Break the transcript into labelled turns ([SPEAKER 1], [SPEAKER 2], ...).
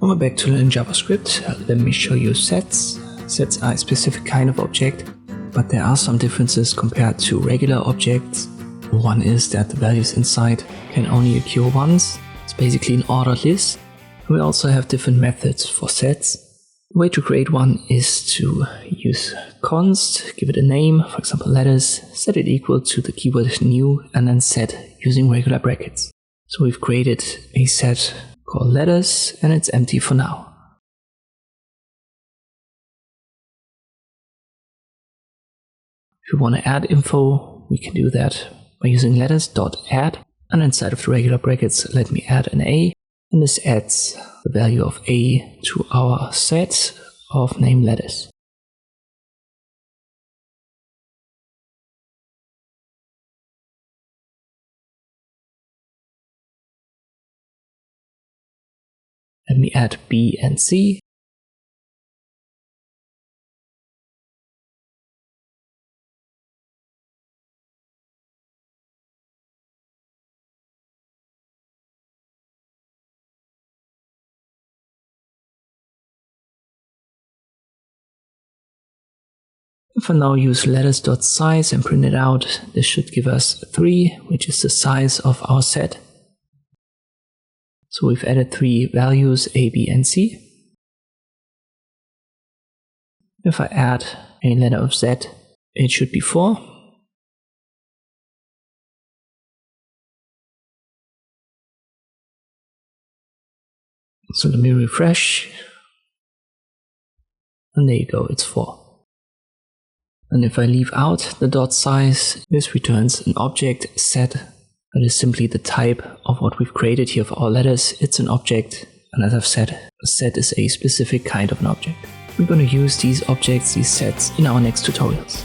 [SPEAKER 1] Welcome back to learning JavaScript. Let me show you sets. Sets are a specific kind of object, but there are some differences compared to regular objects. One is that the values inside can only occur once. It's basically an ordered list. We also have different methods for sets. The way to create one is to use const, give it a name, for example letters, set it equal to the keyword new, and then set using regular brackets. So we've created a set called letters and it's empty for now. If you want to add info, we can do that by using letters.add, and inside of the regular brackets let me add an a, and this adds the value of a to our set of name letters. Let me add B and C. If I now use letters.size and print it out, this should give us 3, which is the size of our set. So we've added 3 values, A, B, and C. If I add a letter of Z, it should be 4. So let me refresh. And there you go, it's 4. And if I leave out the dot size, this returns an object set. That is simply the type of what we've created here for our letters. It's an object, and as I've said, a set is a specific kind of an object. We're going to use these objects, these sets, in our next tutorials.